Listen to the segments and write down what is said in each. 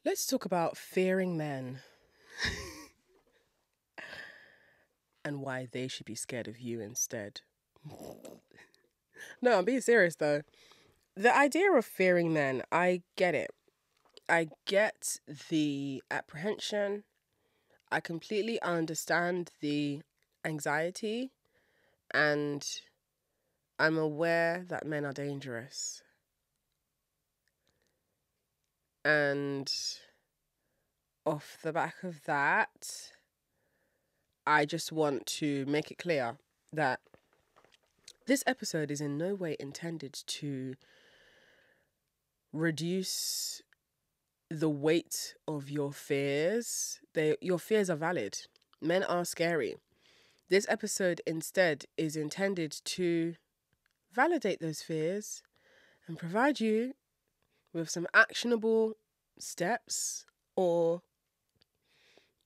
Let's talk about fearing men and why they should be scared of you instead. No, I'm being serious though. The idea of fearing men, I get it. I get the apprehension. I completely understand the anxiety, and I'm aware that men are dangerous. And off the back of that, I just want to make it clear that this episode is in no way intended to reduce the weight of your fears. Your fears are valid. Men are scary. This episode instead is intended to validate those fears and provide you with some actionable steps or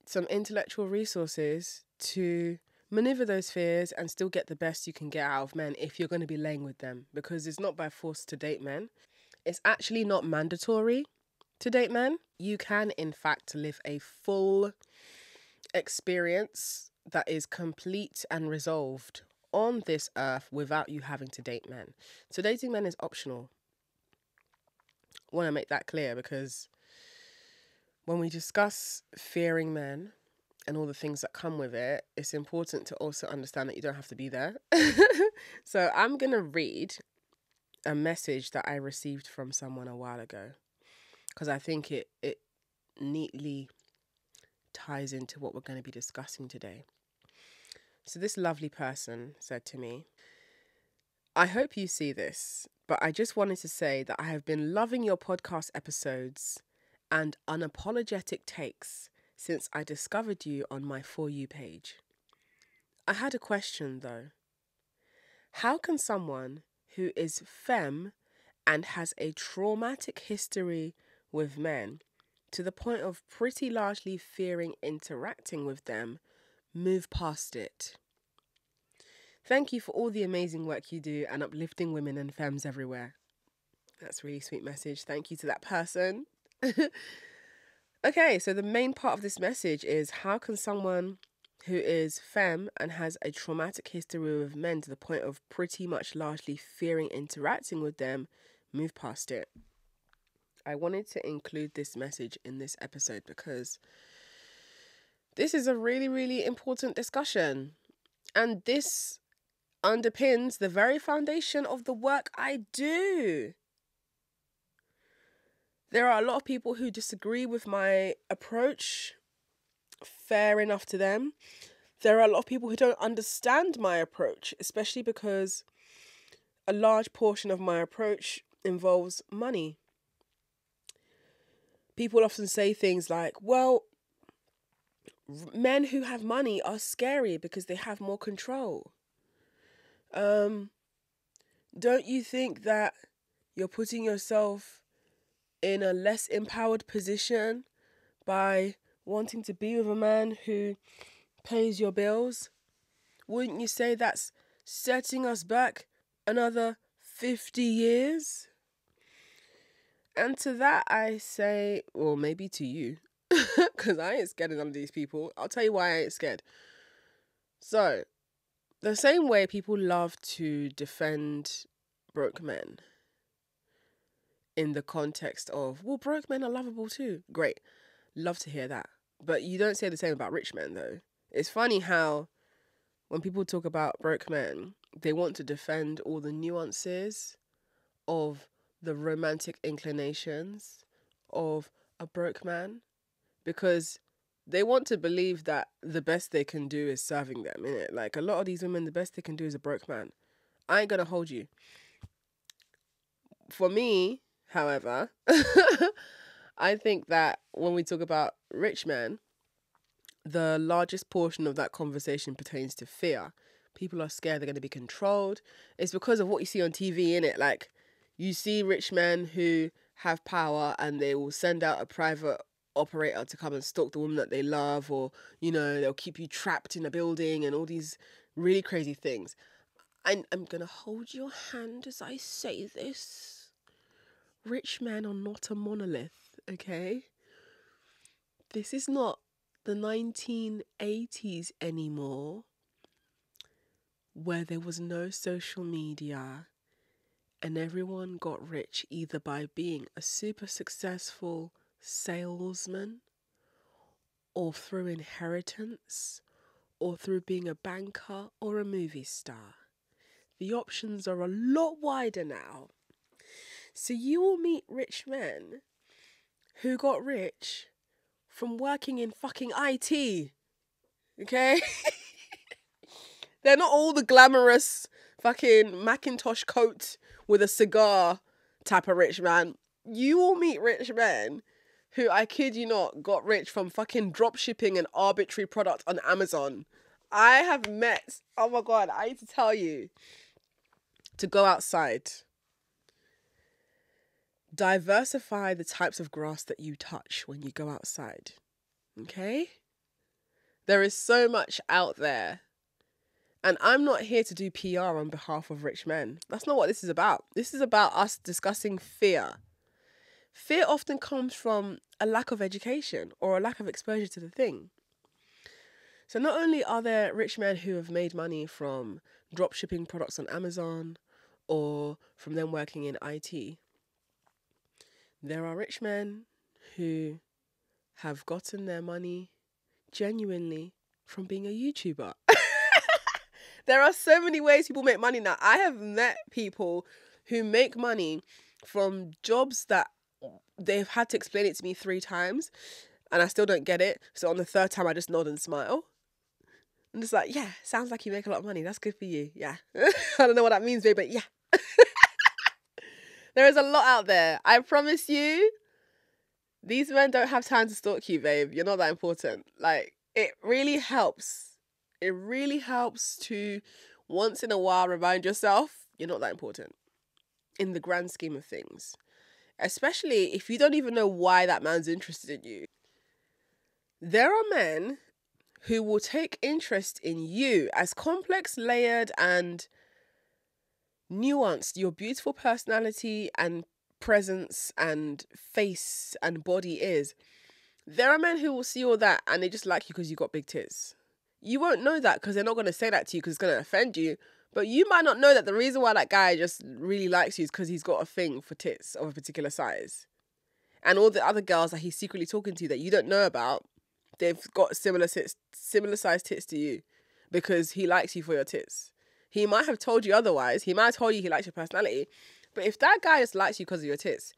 some intellectual resources to maneuver those fears and still get the best you can get out of men if you're going to be laying with them, because it's not by force to date men. It's actually not mandatory to date men. You can, in fact, live a full experience that is complete and resolved on this earth without you having to date men. So dating men is optional. I want to make that clear, because when we discuss fearing men and all the things that come with it, it's important to also understand that you don't have to be there. So I'm going to read a message that I received from someone a while ago, because I think it neatly ties into what we're going to be discussing today. So this lovely person said to me, "I hope you see this, but I just wanted to say that I have been loving your podcast episodes and unapologetic takes since I discovered you on my For You page. I had a question though. How can someone who is femme and has a traumatic history with men to the point of pretty largely fearing interacting with them move past it? Thank you for all the amazing work you do and uplifting women and femmes everywhere." That's a really sweet message. Thank you to that person. Okay, so the main part of this message is, how can someone who is femme and has a traumatic history with men to the point of pretty much largely fearing interacting with them move past it? I wanted to include this message in this episode because this is a really, really important discussion. And this underpins the very foundation of the work I do. There are a lot of people who disagree with my approach. Fair enough to them. There are a lot of people who don't understand my approach, especially because a large portion of my approach involves money. People often say things like, well, men who have money are scary because they have more control. Don't you think that you're putting yourself in a less empowered position by wanting to be with a man who pays your bills? Wouldn't you say that's setting us back another 50 years? And to that I say, or maybe to you, because I ain't scared of none of these people. I'll tell you why I ain't scared. So, the same way people love to defend broke men in the context of, well, broke men are lovable too. Great. Love to hear that. But you don't say the same about rich men, though. It's funny how when people talk about broke men, they want to defend all the nuances of the romantic inclinations of a broke man, because they want to believe that the best they can do is serving them, innit? Like, a lot of these women, the best they can do is a broke man. I ain't gonna hold you. For me, however, I think that when we talk about rich men, the largest portion of that conversation pertains to fear. People are scared they're going to be controlled. It's because of what you see on TV, innit? Like, you see rich men who have power and they will send out a private operator to come and stalk the woman that they love, or, you know, they'll keep you trapped in a building and all these really crazy things. I'm going to hold your hand as I say this. Rich men are not a monolith, okay? This is not the 1980s anymore, where there was no social media and everyone got rich either by being a super successful salesman or through inheritance or through being a banker or a movie star. The options are a lot wider now. So you will meet rich men who got rich from working in fucking IT. Okay? They're not all the glamorous fucking Macintosh coat with a cigar type of rich man. You will meet rich men who, I kid you not, got rich from fucking drop shipping an arbitrary product on Amazon. I have met, oh my God, I need to tell you to go outside. Diversify the types of grass that you touch when you go outside. Okay? There is so much out there. And I'm not here to do PR on behalf of rich men. That's not what this is about. This is about us discussing fear. Fear often comes from a lack of education or a lack of exposure to the thing. So not only are there rich men who have made money from drop shipping products on Amazon or from them working in IT, there are rich men who have gotten their money genuinely from being a YouTuber. There are so many ways people make money now. I have met people who make money from jobs that they've had to explain it to me 3 times and I still don't get it. So on the 3rd time, I just nod and smile. I'm just like, yeah, sounds like you make a lot of money. That's good for you. Yeah. I don't know what that means, babe, but yeah. There is a lot out there. I promise you, these men don't have time to stalk you, babe. You're not that important. Like, it really helps. It really helps to once in a while remind yourself you're not that important in the grand scheme of things. Especially if you don't even know why that man's interested in you. There are men who will take interest in you as complex, layered, and nuanced your beautiful personality and presence and face and body is. There are men who will see all that and they just like you because you got big tits. You won't know that because they're not going to say that to you because it's going to offend you. But you might not know that the reason why that guy just really likes you is because he's got a thing for tits of a particular size. And all the other girls that he's secretly talking to that you don't know about, they've got similar sized tits to you because he likes you for your tits. He might have told you otherwise. He might have told you he likes your personality. But if that guy just likes you because of your tits,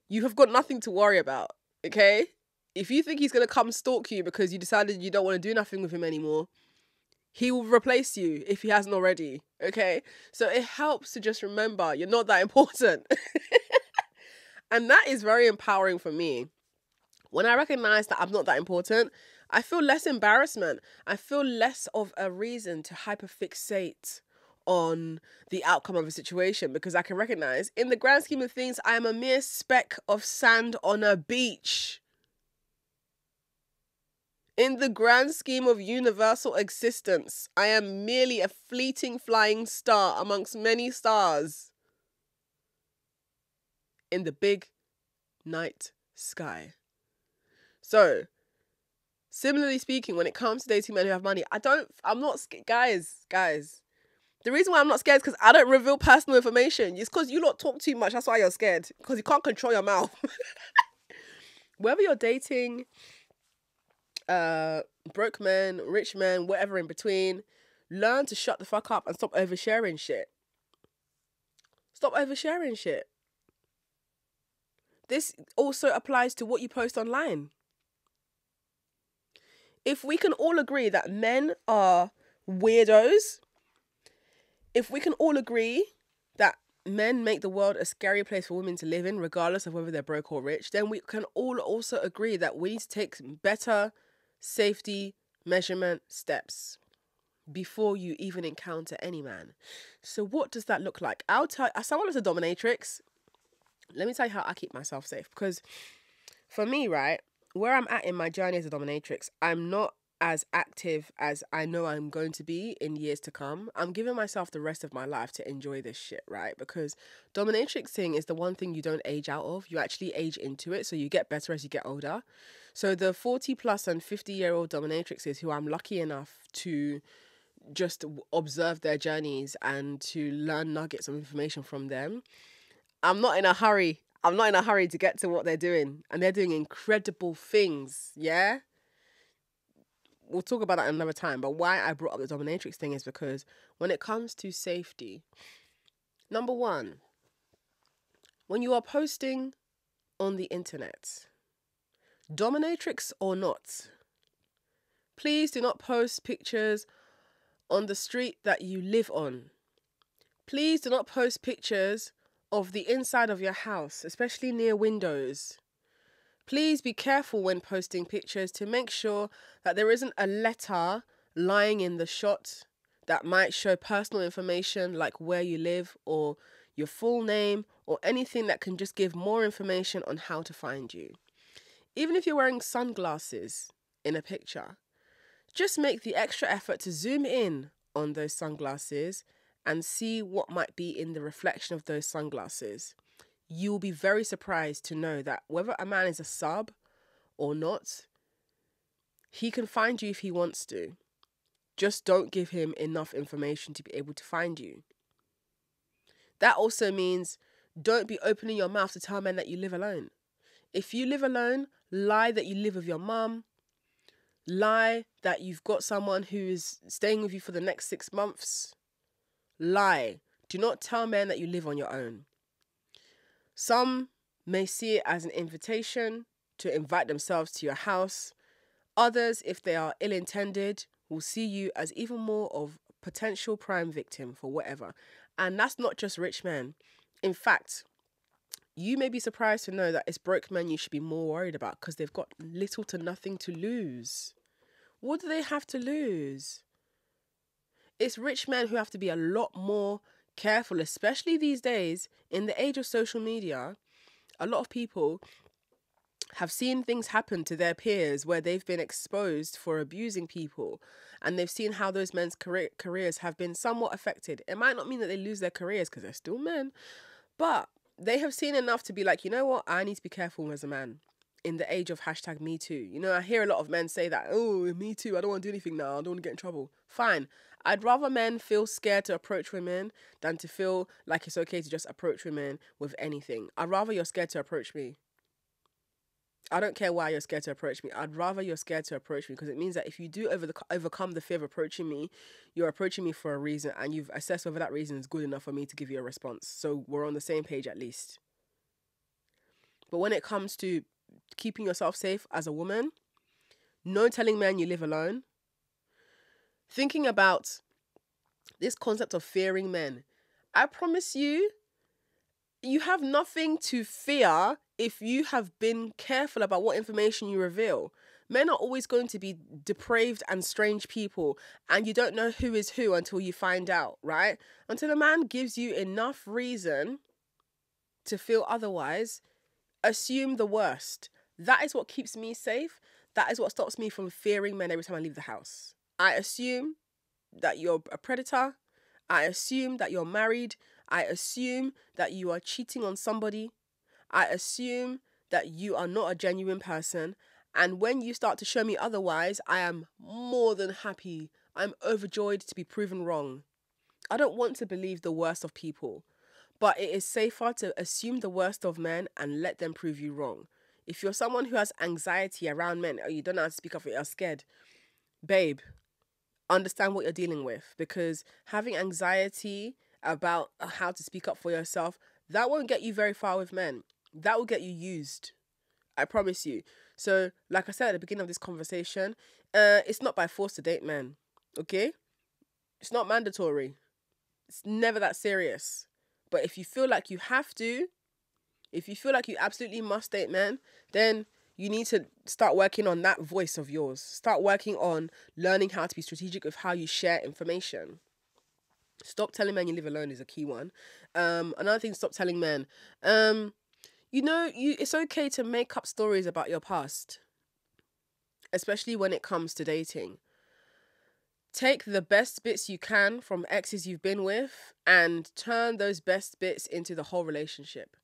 you have got nothing to worry about, okay? If you think he's going to come stalk you because you decided you don't want to do nothing with him anymore, he will replace you if he hasn't already, okay? So it helps to just remember you're not that important. And that is very empowering for me. When I recognize that I'm not that important, I feel less embarrassment. I feel less of a reason to hyperfixate on the outcome of a situation because I can recognize in the grand scheme of things, I am a mere speck of sand on a beach. In the grand scheme of universal existence, I am merely a fleeting flying star amongst many stars in the big night sky. So, similarly speaking, when it comes to dating men who have money, I'm not scared. Guys. The reason why I'm not scared is because I don't reveal personal information. It's because you lot talk too much. That's why you're scared. Because you can't control your mouth. Whether you're dating broke men, rich men, whatever in between, learn to shut the fuck up and stop oversharing shit. Stop oversharing shit. This also applies to what you post online. If we can all agree that men are weirdos, if we can all agree that men make the world a scary place for women to live in, regardless of whether they're broke or rich, then we can all also agree that we need to take better safety measurement steps before you even encounter any man. So what does that look like? I'll tell you, as someone as a dominatrix, let me tell you how I keep myself safe. Because for me, right, where I'm at in my journey as a dominatrix, I'm not as active as I know I'm going to be in years to come. I'm giving myself the rest of my life to enjoy this shit, right? Because dominatrixing is the one thing you don't age out of. You actually age into it, so you get better as you get older. So the 40 plus and 50-year-old dominatrixes who I'm lucky enough to just observe their journeys and to learn nuggets of information from them, I'm not in a hurry. I'm not in a hurry to get to what they're doing. And they're doing incredible things, yeah? We'll talk about that another time. But why I brought up the dominatrix thing is because when it comes to safety, number one, when you are posting on the internet, dominatrix or not, please do not post pictures on the street that you live on. Please do not post pictures of the inside of your house, especially near windows. Please be careful when posting pictures to make sure that there isn't a letter lying in the shot that might show personal information like where you live or your full name or anything that can just give more information on how to find you. Even if you're wearing sunglasses in a picture, just make the extra effort to zoom in on those sunglasses and see what might be in the reflection of those sunglasses. You'll be very surprised to know that whether a man is a sub or not, he can find you if he wants to. Just don't give him enough information to be able to find you. That also means don't be opening your mouth to tell men that you live alone. If you live alone, lie that you live with your mum. Lie that you've got someone who is staying with you for the next 6 months. Lie. Do not tell men that you live on your own. Some may see it as an invitation to invite themselves to your house. Others, if they are ill-intended, will see you as even more of a potential prime victim for whatever. And that's not just rich men. In fact, you may be surprised to know that it's broke men you should be more worried about because they've got little to nothing to lose. What do they have to lose? It's rich men who have to be a lot more careful, especially these days in the age of social media. A lot of people have seen things happen to their peers where they've been exposed for abusing people, and they've seen how those men's careers have been somewhat affected. It might not mean that they lose their careers because they're still men, but they have seen enough to be like, you know what, I need to be careful as a man in the age of hashtag me too. You know, I hear a lot of men say that, oh, me too, I don't want to do anything now, I don't want to get in trouble. Fine. I'd rather men feel scared to approach women than to feel like it's okay to just approach women with anything. I'd rather you're scared to approach me. I don't care why you're scared to approach me. I'd rather you're scared to approach me because it means that if you do overcome the fear of approaching me, you're approaching me for a reason and you've assessed whether that reason is good enough for me to give you a response. So we're on the same page at least. But when it comes to keeping yourself safe as a woman, no telling men you live alone. Thinking about this concept of fearing men. I promise you, you have nothing to fear if you have been careful about what information you reveal. Men are always going to be depraved and strange people, and you don't know who is who until you find out, right? Until a man gives you enough reason to feel otherwise, assume the worst. That is what keeps me safe. That is what stops me from fearing men every time I leave the house. I assume that you're a predator. I assume that you're married. I assume that you are cheating on somebody. I assume that you are not a genuine person. And when you start to show me otherwise, I am more than happy. I'm overjoyed to be proven wrong. I don't want to believe the worst of people, but it is safer to assume the worst of men and let them prove you wrong. If you're someone who has anxiety around men or you don't know how to speak up, you're scared, babe, understand what you're dealing with, because having anxiety about how to speak up for yourself, that won't get you very far with men. That will get you used. I promise you. So, like I said at the beginning of this conversation, it's not by force to date men, okay? It's not mandatory. It's never that serious. But if you feel like you have to, if you feel like you absolutely must date men, then you need to start working on that voice of yours. Start working on learning how to be strategic with how you share information. Stop telling men you live alone is a key one. Another thing, stop telling men. It's okay to make up stories about your past. especially when it comes to dating. Take the best bits you can from exes you've been with and turn those best bits into the whole relationship.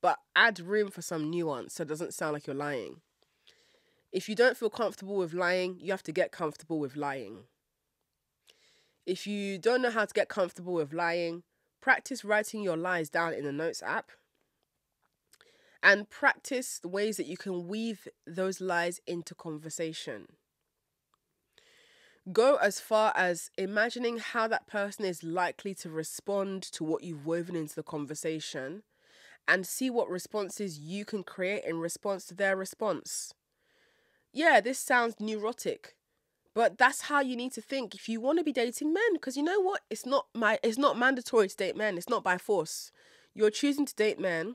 But add room for some nuance so it doesn't sound like you're lying. If you don't feel comfortable with lying, you have to get comfortable with lying. If you don't know how to get comfortable with lying, practice writing your lies down in the notes app. And practice the ways that you can weave those lies into conversation. Go as far as imagining how that person is likely to respond to what you've woven into the conversation and see what responses you can create in response to their response. Yeah, this sounds neurotic, but that's how you need to think if you want to be dating men, because you know what? It's not mandatory to date men. It's not by force. You're choosing to date men,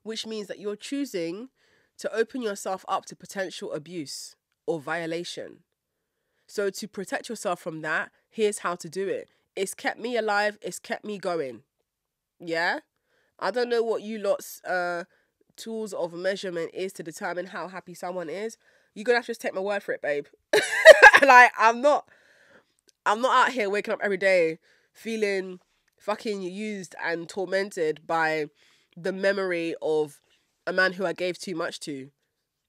which means that you're choosing to open yourself up to potential abuse or violation. So to protect yourself from that, here's how to do it. It's kept me alive. It's kept me going. Yeah? I don't know what you lot's tools of measurement is to determine how happy someone is. You're going to have to just take my word for it, babe. Like, I'm not out here waking up every day feeling fucking used and tormented by the memory of a man who I gave too much to.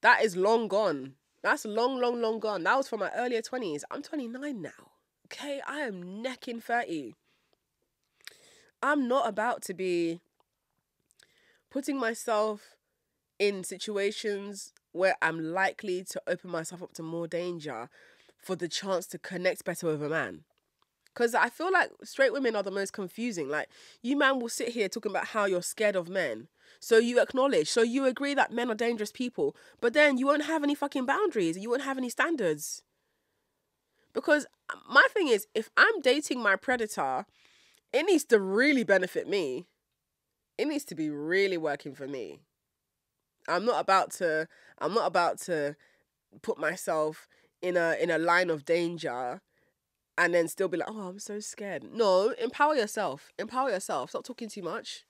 That is long gone. That's long, long, long gone. That was from my earlier 20s. I'm 29 now. Okay, I am necking 30. I'm not about to be putting myself in situations where I'm likely to open myself up to more danger for the chance to connect better with a man. Because I feel like straight women are the most confusing. Like, you man will sit here talking about how you're scared of men. So you acknowledge, so you agree that men are dangerous people, but then you won't have any fucking boundaries. You won't have any standards. Because my thing is, if I'm dating my predator, it needs to really benefit me. It needs to be really working for me. I'm not about to put myself in a line of danger and then still be like, oh, I'm so scared. No, empower yourself. Empower yourself. Stop talking too much.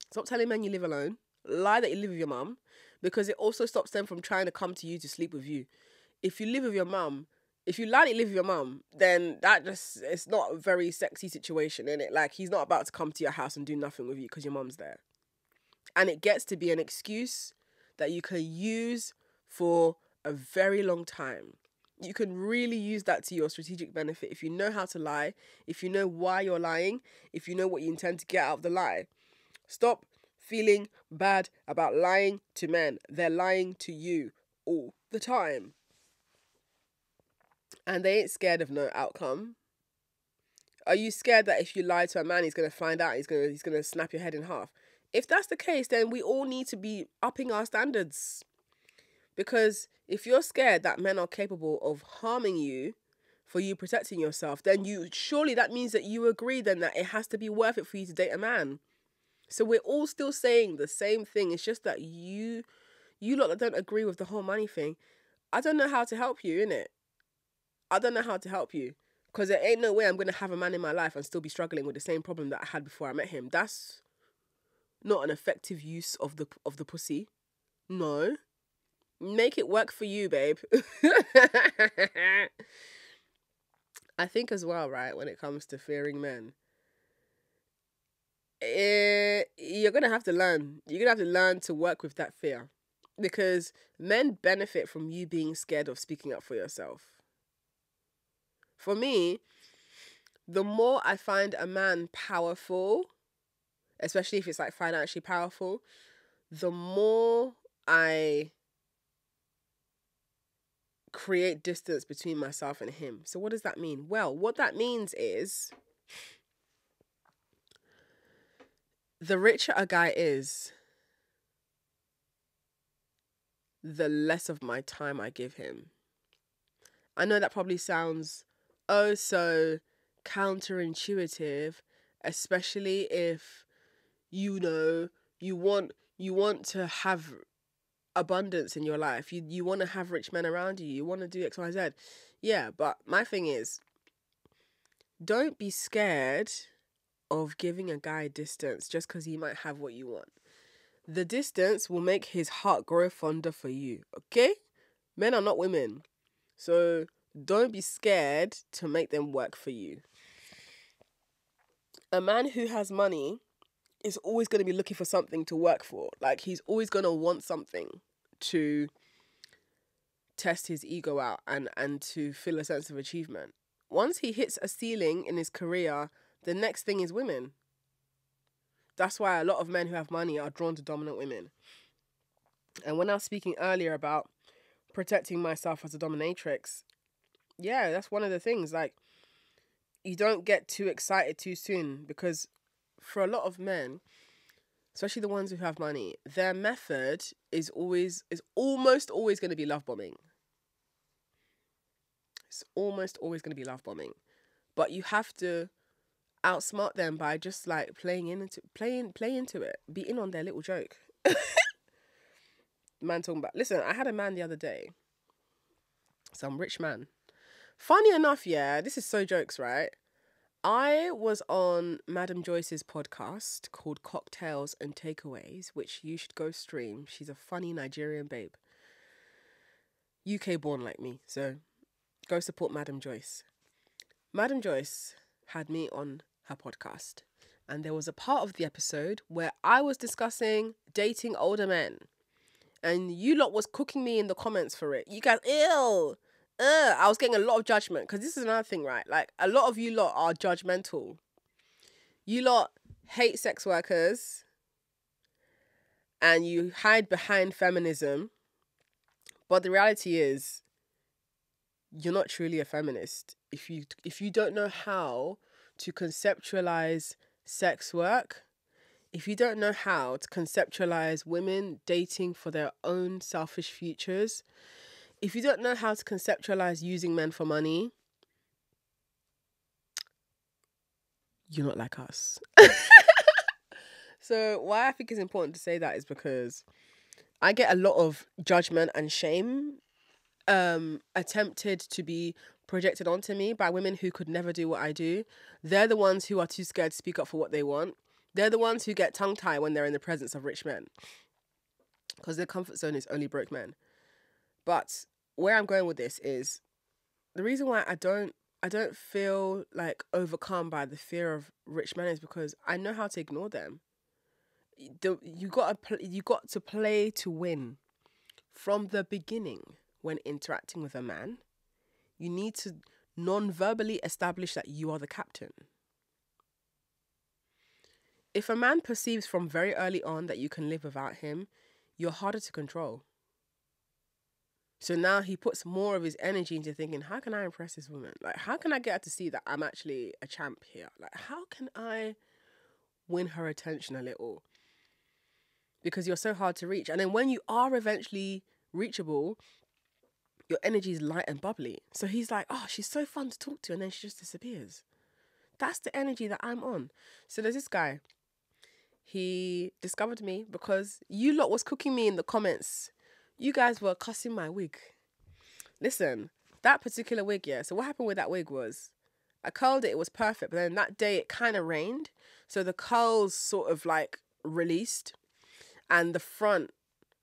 Stop telling men you live alone. Lie that you live with your mum, because it also stops them from trying to come to you to sleep with you. If you live with your mum, if you lie that you live with your mum, then it's not a very sexy situation, innit? Like, he's not about to come to your house and do nothing with you because your mum's there. And it gets to be an excuse that you can use for a very long time. You can really use that to your strategic benefit if you know how to lie, if you know why you're lying, if you know what you intend to get out of the lie. Stop feeling bad about lying to men. They're lying to you all the time. And they ain't scared of no outcome. Are you scared that if you lie to a man, he's going to find out, he's going to snap your head in half? If that's the case, then we all need to be upping our standards. Because if you're scared that men are capable of harming you for you protecting yourself, then surely that means that you agree then that it has to be worth it for you to date a man. So we're all still saying the same thing. It's just that you lot that don't agree with the whole money thing, I don't know how to help you, innit? I don't know how to help you. Because there ain't no way I'm going to have a man in my life and still be struggling with the same problem that I had before I met him. That's not an effective use of the pussy. No. Make it work for you, babe. I think as well, right, when it comes to fearing men, you're going to have to learn. You're going to have to learn to work with that fear. Because men benefit from you being scared of speaking up for yourself. For me, the more I find a man powerful, especially if it's like financially powerful, the more I create distance between myself and him. So what does that mean? Well, what that means is the richer a guy is, the less of my time I give him. I know that probably sounds oh so counterintuitive, especially if you want to have abundance in your life. You want to have rich men around you. You want to do X, Y, Z. Yeah, but my thing is, don't be scared of giving a guy distance just because he might have what you want. The distance will make his heart grow fonder for you, okay? Men are not women. So don't be scared to make them work for you. A man who has money is always going to be looking for something to work for. Like, he's always going to want something to test his ego out and to feel a sense of achievement. Once he hits a ceiling in his career, the next thing is women. That's why a lot of men who have money are drawn to dominant women. And when I was speaking earlier about protecting myself as a dominatrix, yeah, that's one of the things. Like, you don't get too excited too soon, because for a lot of men, especially the ones who have money, their method is almost always going to be love bombing. It's almost always going to be love bombing. But you have to outsmart them by just like play into it. Be in on their little joke. Man talking about, listen, I had a man the other day. Some rich man. Funny enough, yeah, this is so jokes, right? I was on Madam Joyce's podcast called Cocktails and Takeaways, which you should go stream. She's a funny Nigerian babe. UK born like me, so go support Madam Joyce. Madam Joyce had me on her podcast, and there was a part of the episode where I was discussing dating older men, and you lot was cooking me in the comments for it. You guys, ew. I was getting a lot of judgment, because this is another thing, right? Like, a lot of you lot are judgmental. You lot hate sex workers and you hide behind feminism. But the reality is, you're not truly a feminist if you don't know how to conceptualize sex work, if you don't know how to conceptualize women dating for their own selfish futures, if you don't know how to conceptualize using men for money, you're not like us. So why I think it's important to say that is because I get a lot of judgment and shame attempted to be projected onto me by women who could never do what I do. They're the ones who are too scared to speak up for what they want. They're the ones who get tongue-tied when they're in the presence of rich men, because their comfort zone is only broke men. But where I'm going with this is, the reason why I don't feel like overcome by the fear of rich men is because I know how to ignore them. You got to play to win from the beginning. When interacting with a man, you need to non-verbally establish that you are the captain. If a man perceives from very early on that you can live without him, you're harder to control. So now he puts more of his energy into thinking, how can I impress this woman? Like, how can I get her to see that I'm actually a champ here? Like, how can I win her attention a little? Because you're so hard to reach. And then when you are eventually reachable, your energy is light and bubbly. So he's like, oh, she's so fun to talk to. And then she just disappears. That's the energy that I'm on. So there's this guy. He discovered me because you lot was cooking me in the comments. You guys were cussing my wig. Listen, that particular wig, yeah. So what happened with that wig was, I curled it. It was perfect. But then that day it kind of rained. So the curls sort of like released. And the front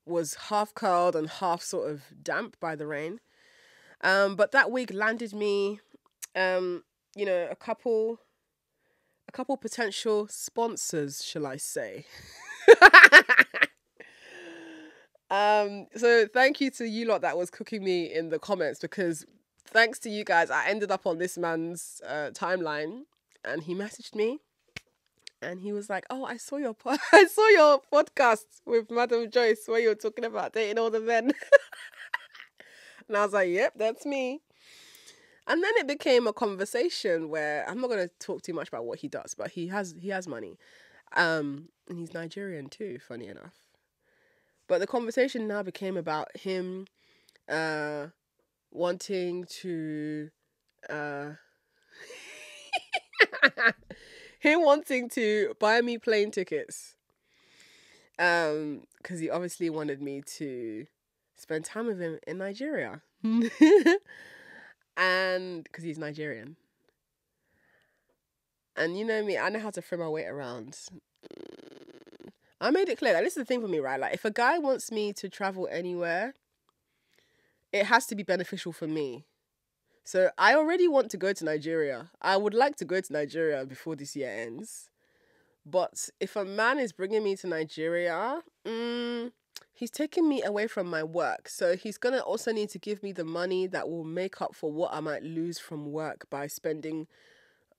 was half curled and half sort of damp by the rain. But that wig landed me, a couple potential sponsors, shall I say. So thank you to you lot that was cooking me in the comments, because thanks to you guys, I ended up on this man's timeline, and he messaged me. And he was like, oh, I saw your podcast with Madam Joyce where you were talking about dating all the men. And I was like, yep, that's me. And then it became a conversation where, I'm not going to talk too much about what he does, but he has money. And he's Nigerian too, funny enough. But the conversation now became about him wanting to... him wanting to buy me plane tickets, because he obviously wanted me to spend time with him in Nigeria, and because he's Nigerian, and you know me, I know how to throw my weight around. I made it clear that this is the thing for me, right? Like, if a guy wants me to travel anywhere, it has to be beneficial for me. So I already want to go to Nigeria. I would like to go to Nigeria before this year ends. But if a man is bringing me to Nigeria, he's taking me away from my work. So he's going to also need to give me the money that will make up for what I might lose from work by spending,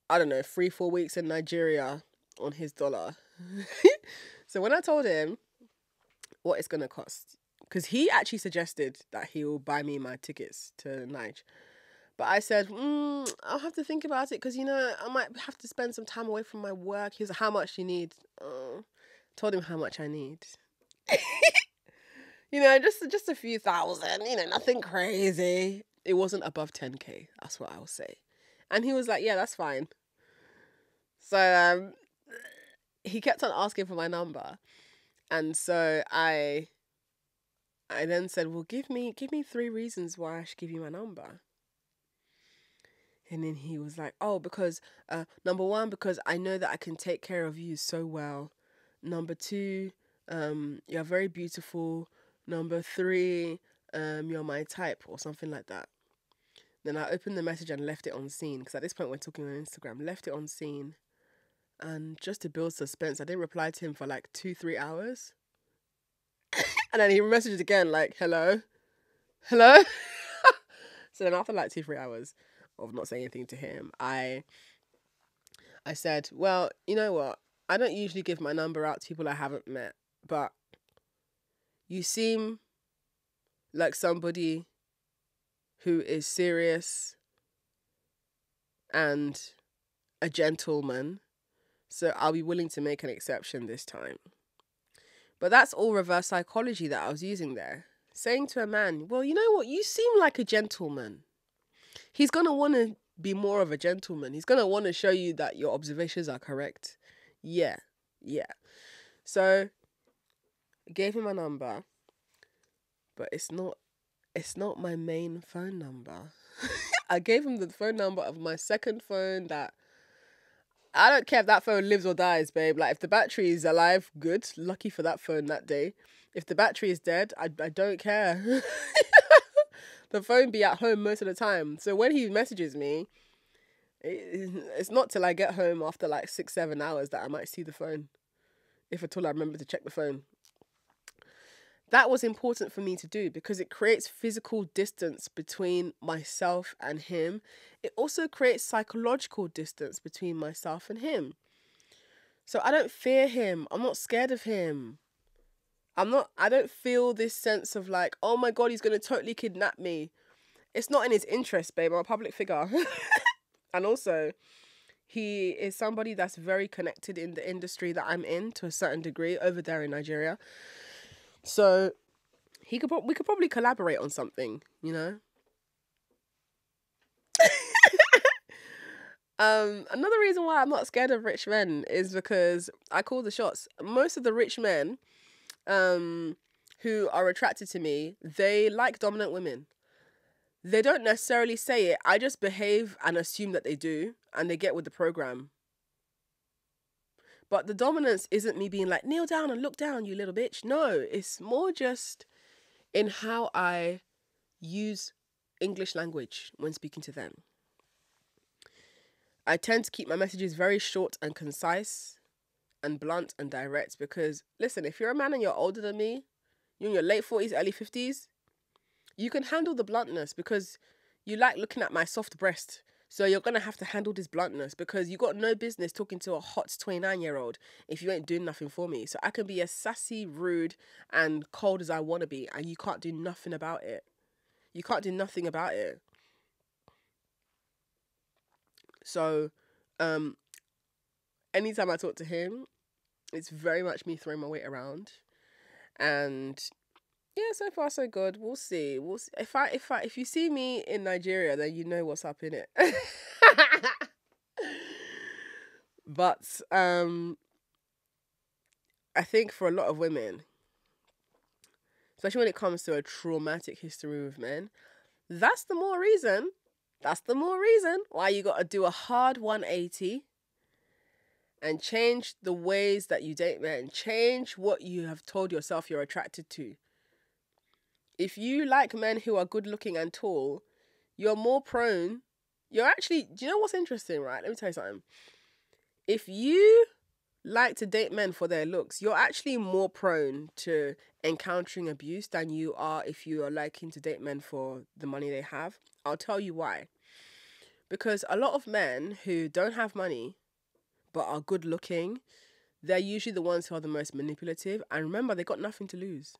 I don't know, 3-4 weeks in Nigeria on his dollar. So when I told him what it's going to cost, because he actually suggested that he will buy me my tickets to Nigeria. But I said, I'll have to think about it because, I might have to spend some time away from my work. He was like, how much do you need? Told him how much I need. Just a few thousand, nothing crazy. It wasn't above 10K. That's what I'll say. And he was like, yeah, that's fine. So he kept on asking for my number. And so I then said, well, give me 3 reasons why I should give you my number. And then he was like, oh, because, number 1, because I know that I can take care of you so well. Number 2, you're very beautiful. Number 3, you're my type or something like that. Then I opened the message and left it on scene because at this point we're talking on Instagram. Left it on scene. And just to build suspense, I didn't reply to him for like 2-3 hours. And then he messaged again like, hello? So then after like 2-3 hours of not saying anything to him, I said, well, you know what? I don't usually give my number out to people I haven't met, but you seem like somebody who is serious and a gentleman, so I'll be willing to make an exception this time. But that's all reverse psychology that I was using there. Saying to a man, well, you know what? You seem like a gentleman. He's going to want to be more of a gentleman. He's going to want to show you that your observations are correct. Yeah. So I gave him my number, but it's not my main phone number. I gave him the phone number of my second phone that I don't care if that phone lives or dies, babe. Like, if the battery is alive, good. Lucky for that phone that day. If the battery is dead, I don't care. The phone be at home most of the time. So when he messages me, it's not till I get home after like 6-7 hours that I might see the phone. If at all I remember to check the phone. That was important for me to do because it creates physical distance between myself and him. It also creates psychological distance between myself and him. So I don't fear him. I'm not scared of him. I don't feel this sense of like, oh my God, he's going to totally kidnap me. It's not in his interest, babe. I'm a public figure. And also, he is somebody that's very connected in the industry that I'm in to a certain degree over there in Nigeria. So we could probably collaborate on something, Another reason why I'm not scared of rich men is because I call the shots. Most of the rich men who are attracted to me, they like dominant women. They don't necessarily say it. I just behave and assume that they do, and they get with the program. But the dominance isn't me being like, kneel down and look down, you little bitch. No, it's more just in how I use English language when speaking to them. I tend to keep my messages very short and concise and blunt and direct because, listen, if you're a man and you're older than me, you're in your late 40s, early 50s, you can handle the bluntness because you like looking at my soft breast. So you're going to have to handle this bluntness because you got no business talking to a hot 29-year-old if you ain't doing nothing for me. So I can be as sassy, rude, and cold as I want to be, and you can't do nothing about it. You can't do nothing about it. So, anytime I talk to him, it's very much me throwing my weight around. And yeah, so far so good. We'll see. If you see me in Nigeria, then you know what's up in it. But I think for a lot of women, especially when it comes to a traumatic history with men, that's the more reason why you got to do a hard 180 and change the ways that you date men. Change what you have told yourself you're attracted to. If you like men who are good looking and tall, you're more prone. You're actually, do you know what's interesting, right? Let me tell you something. If you like to date men for their looks, you're actually more prone to encountering abuse than you are if you are liking to date men for the money they have. I'll tell you why. Because a lot of men who don't have money but are good looking, they're usually the ones who are the most manipulative. And remember, they got nothing to lose.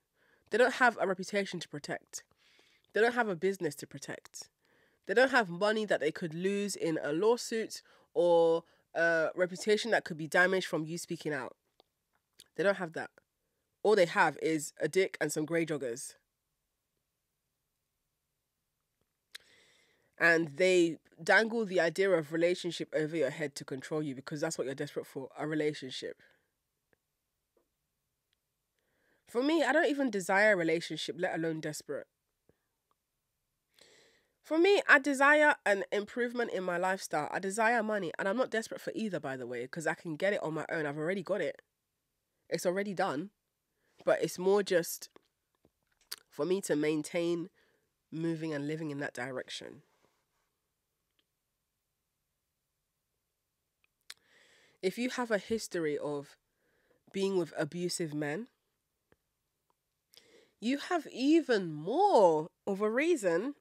They don't have a reputation to protect. They don't have a business to protect. They don't have money that they could lose in a lawsuit or a reputation that could be damaged from you speaking out. They don't have that. All they have is a dick and some grey joggers. And they dangle the idea of relationship over your head to control you because that's what you're desperate for, a relationship. For me, I don't even desire a relationship, let alone desperate. For me, I desire an improvement in my lifestyle. I desire money. And I'm not desperate for either, by the way, because I can get it on my own. I've already got it. It's already done. But it's more just for me to maintain moving and living in that direction. If you have a history of being with abusive men, you have even more of a reason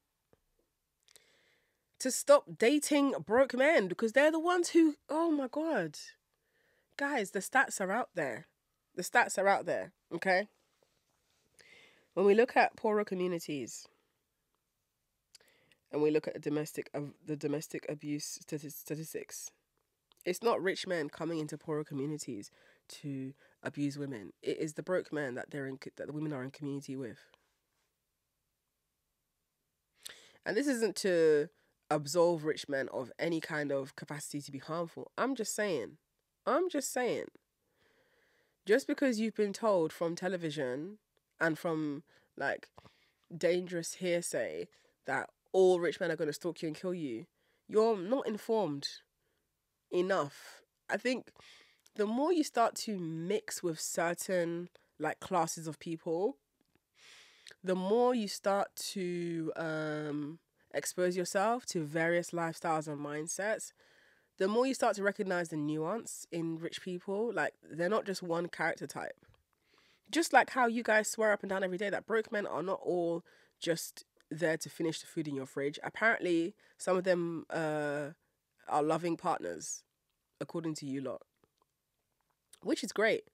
to stop dating broke men because they're the ones who, oh my God. Guys, the stats are out there. The stats are out there, okay? When we look at poorer communities and we look at the domestic abuse statistics, it's not rich men coming into poorer communities to abuse women. It is the broke men that the women are in community with. And this isn't to absolve rich men of any kind of capacity to be harmful. I'm just saying. Just because you've been told from television and from like dangerous hearsay that all rich men are going to stalk you and kill you, you're not informed enough. I think the more you start to mix with certain like classes of people, the more you start to expose yourself to various lifestyles and mindsets, the more you start to recognize the nuance in rich people. Like, they're not just one character type. Just like how you guys swear up and down every day that broke men are not all just there to finish the food in your fridge. Apparently, some of them are loving partners, according to you lot. Which is great.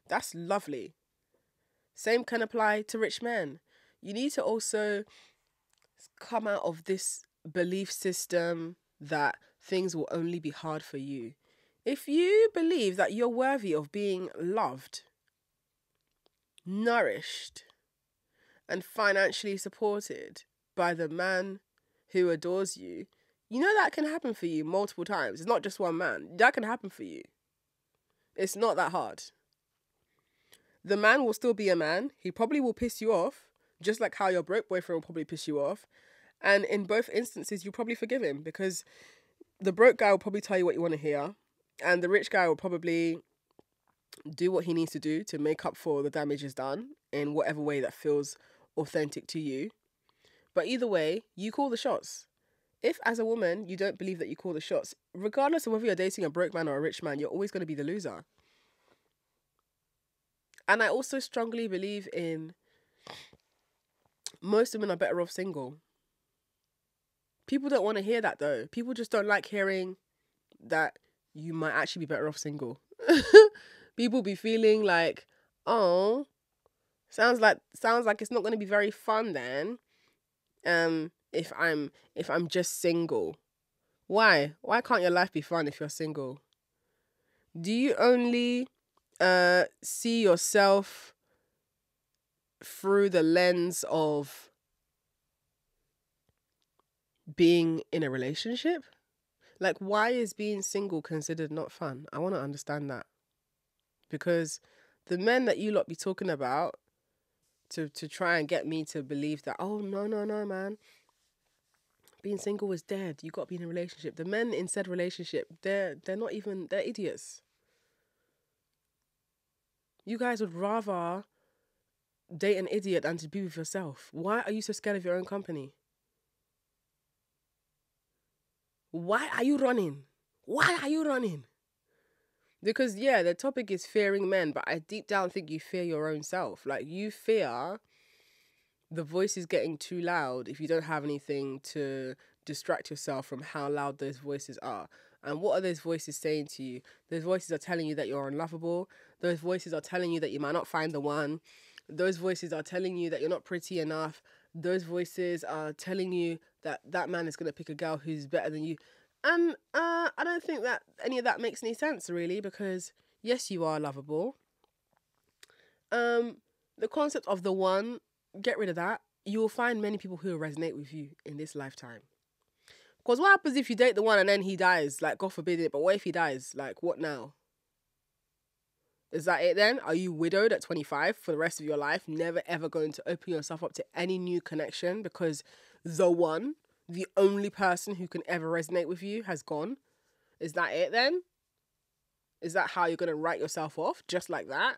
That's lovely. Same can apply to rich men. You need to also come out of this belief system that things will only be hard for you. If you believe that you're worthy of being loved, nourished, and financially supported by the man who adores you, you know that can happen for you multiple times. It's not just one man. That can happen for you. It's not that hard. The man will still be a man. He probably will piss you off, just like how your broke boyfriend will probably piss you off. And in both instances, you probably forgive him because the broke guy will probably tell you what you want to hear. And the rich guy will probably do what he needs to do to make up for the damage is done in whatever way that feels authentic to you. But either way, you call the shots. If as a woman, you don't believe that you call the shots, regardless of whether you're dating a broke man or a rich man, you're always going to be the loser. And I also strongly believe in most women are better off single. People don't want to hear that though. People just don't like hearing that you might actually be better off single. People be feeling like, oh, sounds like it's not going to be very fun then. If I'm just single. Why can't your life be fun if you're single? Do you only see yourself through the lens of being in a relationship? Like, why is being single considered not fun? I want to understand that. Because the men that you lot be talking about to try and get me to believe that, oh, no, man, being single is dead. You got to be in a relationship. The men in said relationship, they're idiots. You guys would rather date an idiot than to be with yourself? Why are you so scared of your own company? Why are you running? Why are you running? Because, yeah, the topic is fearing men, but I deep down think you fear your own self. Like, you fear the voice is getting too loud if you don't have anything to distract yourself from how loud those voices are. And what are those voices saying to you? Those voices are telling you that you're unlovable. Those voices are telling you that you might not find the one. Those voices are telling you that you're not pretty enough. Those voices are telling you that that man is going to pick a girl who's better than you. And I don't think that any of that makes any sense, really, because yes, you are lovable. The concept of the one, get rid of that. You will find many people who will resonate with you in this lifetime. Because what happens if you date the one and then he dies? Like, God forbid it, but what if he dies? Like, what now? Is that it then? Are you widowed at 25 for the rest of your life? Never ever going to open yourself up to any new connection because the one, the only person who can ever resonate with you has gone? Is that it then? Is that how you're going to write yourself off? Just like that?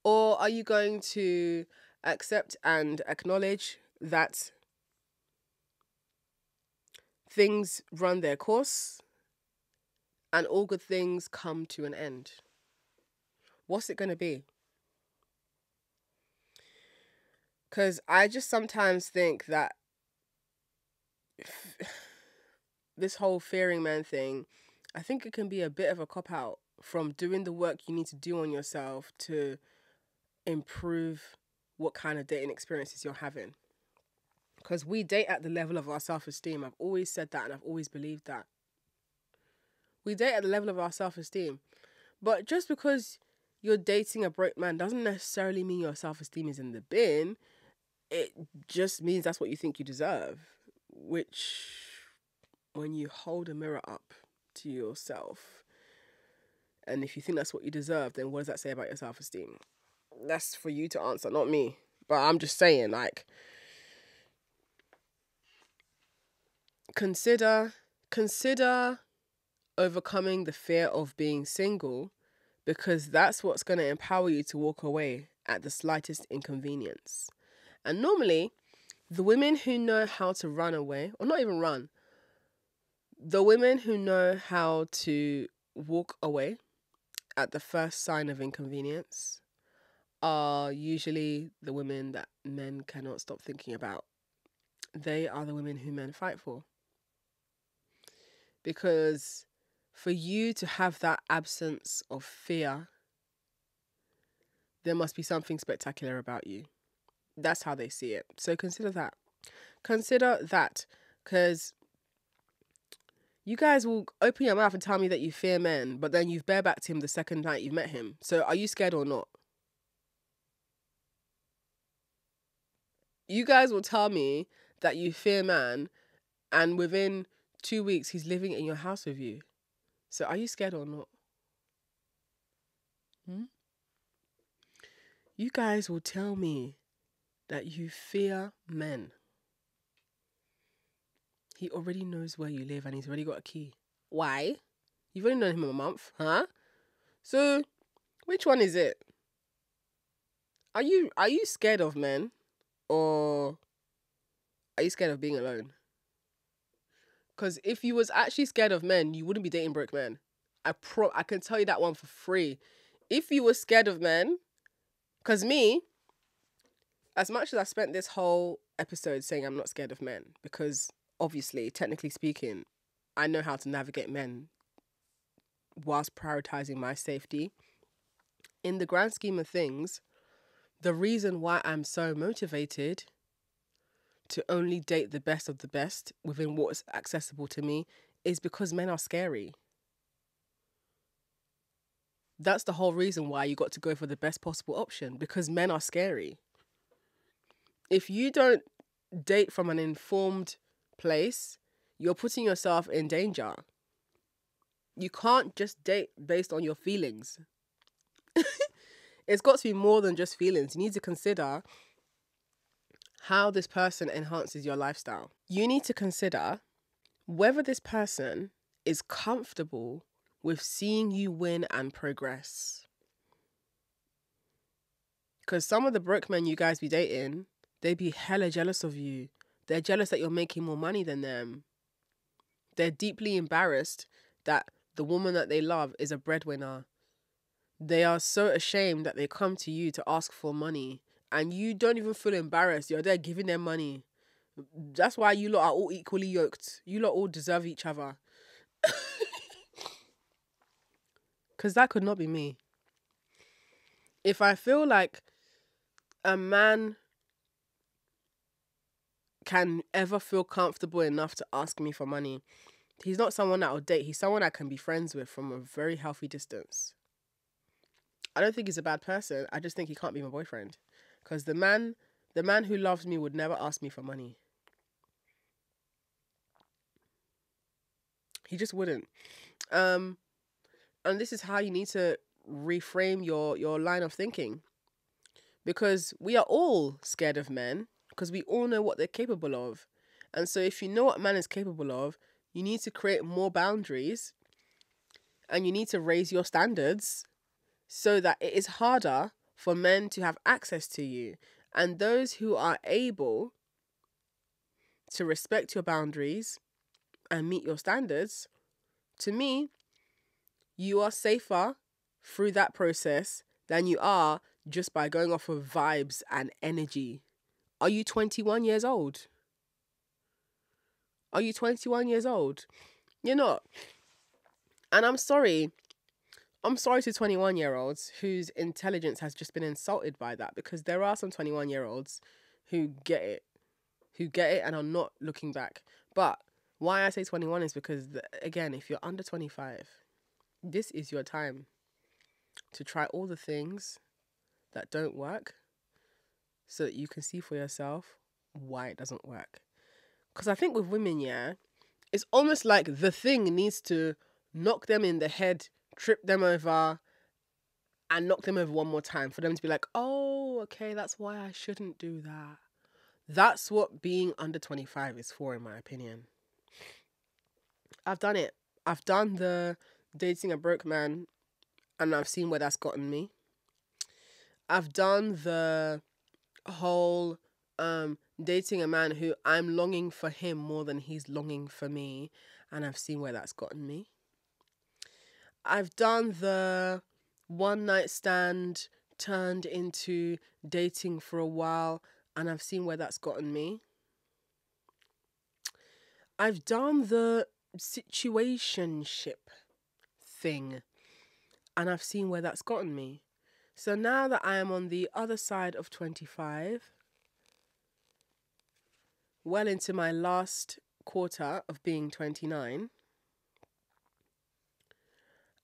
Or are you going to accept and acknowledge that things run their course and all good things come to an end? What's it going to be? Because I just sometimes think that this whole fearing man thing, I think it can be a bit of a cop-out from doing the work you need to do on yourself to improve what kind of dating experiences you're having. Because we date at the level of our self-esteem. I've always said that and I've always believed that. We date at the level of our self-esteem. But just because you're dating a broke man doesn't necessarily mean your self-esteem is in the bin. It just means that's what you think you deserve. Which, when you hold a mirror up to yourself, and if you think that's what you deserve, then what does that say about your self-esteem? That's for you to answer, not me. But I'm just saying, like, consider overcoming the fear of being single, because that's what's going to empower you to walk away at the slightest inconvenience. And normally, the women who know how to run away, or not even run, the women who know how to walk away at the first sign of inconvenience are usually the women that men cannot stop thinking about. They are the women who men fight for. Because for you to have that absence of fear, there must be something spectacular about you. That's how they see it. So consider that. Consider that, because you guys will open your mouth and tell me that you fear men, but then you've barebacked him the second night you've met him. So are you scared or not? You guys will tell me that you fear man, and within 2 weeks he's living in your house with you. So are you scared or not? You guys will tell me that you fear men. He already knows where you live and he's already got a key. Why? You've only known him a month, huh? So, which one is it? Are you scared of men, or are you scared of being alone? Because if you was actually scared of men, you wouldn't be dating broke men. I can tell you that one for free. If you were scared of men, because me, as much as I spent this whole episode saying I'm not scared of men, because obviously, technically speaking, I know how to navigate men whilst prioritizing my safety. In the grand scheme of things, the reason why I'm so motivated to only date the best of the best within what's accessible to me is because men are scary. That's the whole reason why you got to go for the best possible option, because men are scary. If you don't date from an informed place, you're putting yourself in danger. You can't just date based on your feelings. It's got to be more than just feelings. You need to consider how this person enhances your lifestyle. You need to consider whether this person is comfortable with seeing you win and progress. Because some of the broke men you guys be dating, they be hella jealous of you. They're jealous that you're making more money than them. They're deeply embarrassed that the woman that they love is a breadwinner. They are so ashamed that they come to you to ask for money and you don't even feel embarrassed. You're there giving them money. That's why you lot are all equally yoked. You lot all deserve each other. Because that could not be me. If I feel like a man can ever feel comfortable enough to ask me for money, he's not someone that I'll date. He's someone I can be friends with from a very healthy distance. I don't think he's a bad person. I just think he can't be my boyfriend. Because the man who loves me would never ask me for money. He just wouldn't. And this is how you need to reframe your line of thinking. Because we are all scared of men. Because we all know what they're capable of. And so if you know what man is capable of, you need to create more boundaries. And you need to raise your standards so that it is harder for men to have access to you. And those who are able to respect your boundaries and meet your standards, to me, you are safer through that process than you are just by going off of vibes and energy. Are you 21 years old? Are you 21 years old? You're not. And I'm sorry to 21-year-olds whose intelligence has just been insulted by that, because there are some 21-year-olds who get it and are not looking back. But why I say 21 is because, again, if you're under 25, this is your time to try all the things that don't work so that you can see for yourself why it doesn't work. Because I think with women, yeah, it's almost like the thing needs to knock them in the head, trip them over, and knock them over one more time for them to be like, oh, okay, that's why I shouldn't do that. That's what being under 25 is for, in my opinion. I've done it. I've done the dating a broke man, and I've seen where that's gotten me. I've done the whole dating a man who I'm longing for him more than he's longing for me, and I've seen where that's gotten me. I've done the one night stand turned into dating for a while, and I've seen where that's gotten me. I've done the situationship thing, and I've seen where that's gotten me. So now that I am on the other side of 25, well into my last quarter of being 29,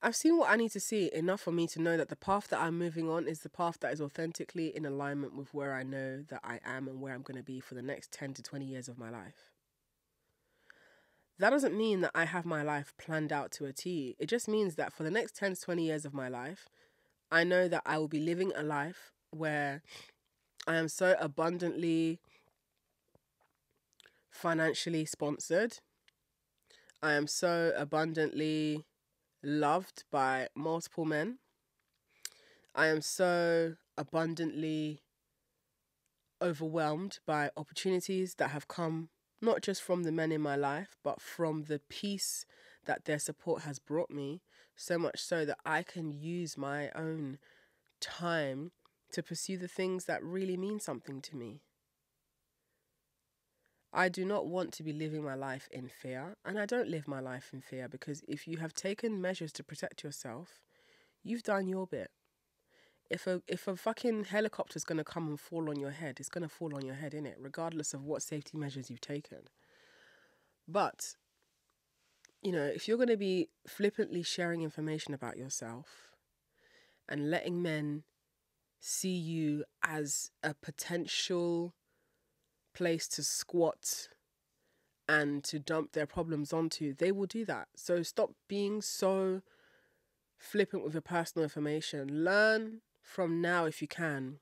I've seen what I need to see enough for me to know that the path that I'm moving on is the path that is authentically in alignment with where I know that I am and where I'm going to be for the next 10 to 20 years of my life. That doesn't mean that I have my life planned out to a T. It just means that for the next 10 to 20 years of my life, I know that I will be living a life where I am so abundantly financially sponsored. I am so abundantly loved by multiple men. I am so abundantly overwhelmed by opportunities that have come not just from the men in my life, but from the peace that their support has brought me, so much so that I can use my own time to pursue the things that really mean something to me. I do not want to be living my life in fear, and I don't live my life in fear, because if you have taken measures to protect yourself, you've done your bit. If a fucking helicopter's going to come and fall on your head, it's going to fall on your head, innit? Regardless of what safety measures you've taken. But, if you're going to be flippantly sharing information about yourself and letting men see you as a potential place to squat and to dump their problems onto, they will do that. So stop being so flippant with your personal information. Learn from now, if you can,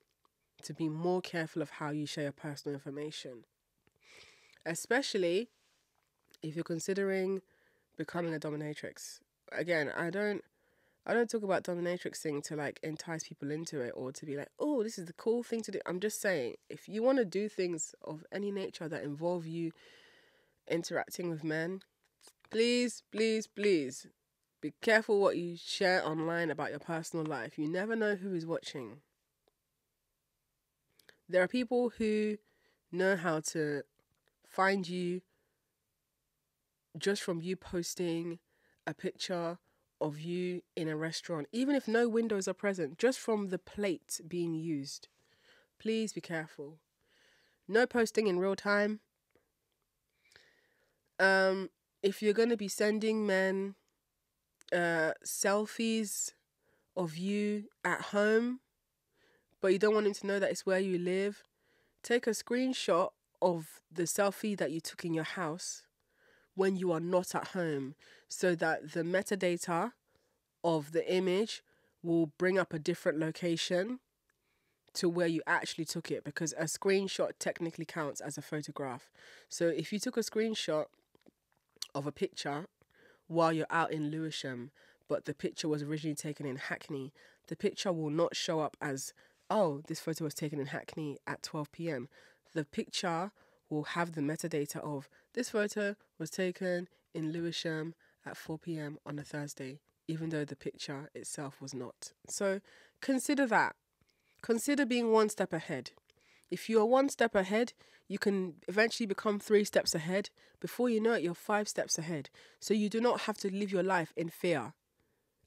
to be more careful of how you share your personal information. Especially if you're considering becoming a dominatrix. Again, I don't I don't talk about dominatrixing to like entice people into it or to be like, oh, this is the cool thing to do. I'm just saying, if you want to do things of any nature that involve you interacting with men, please, please, please be careful what you share online about your personal life. You never know who is watching. There are people who know how to find you just from you posting a picture of you in a restaurant, even if no windows are present, just from the plate being used. Please be careful. No posting in real time. If you're going to be sending men selfies of you at home, but you don't want him to know that it's where you live, take a screenshot of the selfie that you took in your house when you are not at home, so that the metadata of the image will bring up a different location to where you actually took it, because a screenshot technically counts as a photograph. So if you took a screenshot of a picture while you're out in Lewisham, but the picture was originally taken in Hackney, the picture will not show up as, oh, this photo was taken in Hackney at 12 p.m. The picture will have the metadata of, this photo was taken in Lewisham at 4 p.m. on a Thursday, even though the picture itself was not. So consider that. Consider being one step ahead. If you're one step ahead, you can eventually become 3 steps ahead. Before you know it, you're 5 steps ahead. So you do not have to live your life in fear.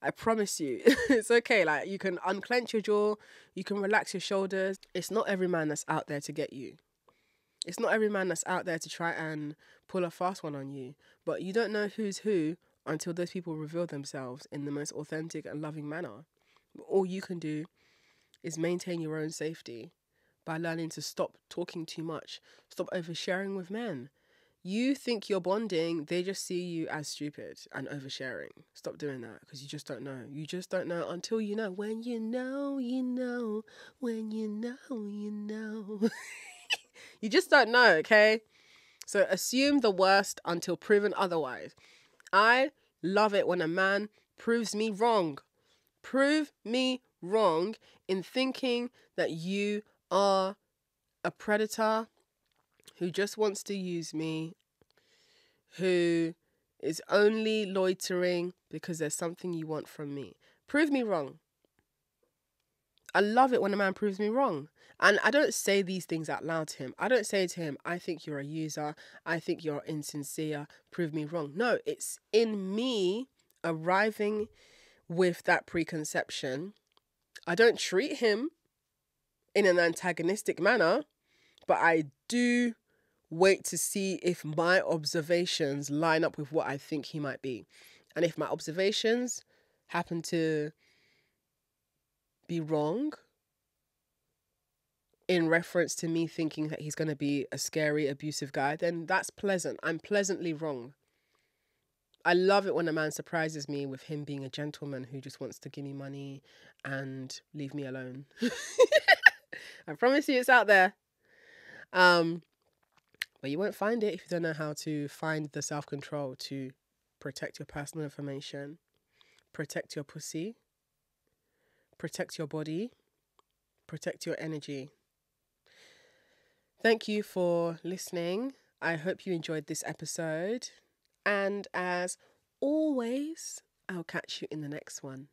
I promise you. It's okay. Like, you can unclench your jaw, you can relax your shoulders. It's not every man that's out there to get you. It's not every man that's out there to try and pull a fast one on you. But you don't know who's who until those people reveal themselves in the most authentic and loving manner. All you can do is maintain your own safety by learning to stop talking too much, stop oversharing with men. You think you're bonding, they just see you as stupid and oversharing. Stop doing that, because you just don't know. You just don't know until you know. When you know, you know. When you know, you know. You just don't know, okay? So assume the worst until proven otherwise. I love it when a man proves me wrong. Prove me wrong in thinking that you are a predator who just wants to use me, who is only loitering because there's something you want from me. Prove me wrong. I love it when a man proves me wrong. And I don't say these things out loud to him. I don't say to him, I think you're a user. I think you're insincere. Prove me wrong. No, it's in me arriving with that preconception. I don't treat him in an antagonistic manner, but I do wait to see if my observations line up with what I think he might be. And if my observations happen to be wrong in reference to me thinking that he's going to be a scary, abusive guy, then that's pleasant. I'm pleasantly wrong. I love it when a man surprises me with him being a gentleman who just wants to give me money and leave me alone. I promise you it's out there. But you won't find it if you don't know how to find the self-control to protect your personal information, protect your pussy, protect your body, protect your energy. Thank you for listening. I hope you enjoyed this episode. And as always, I'll catch you in the next one.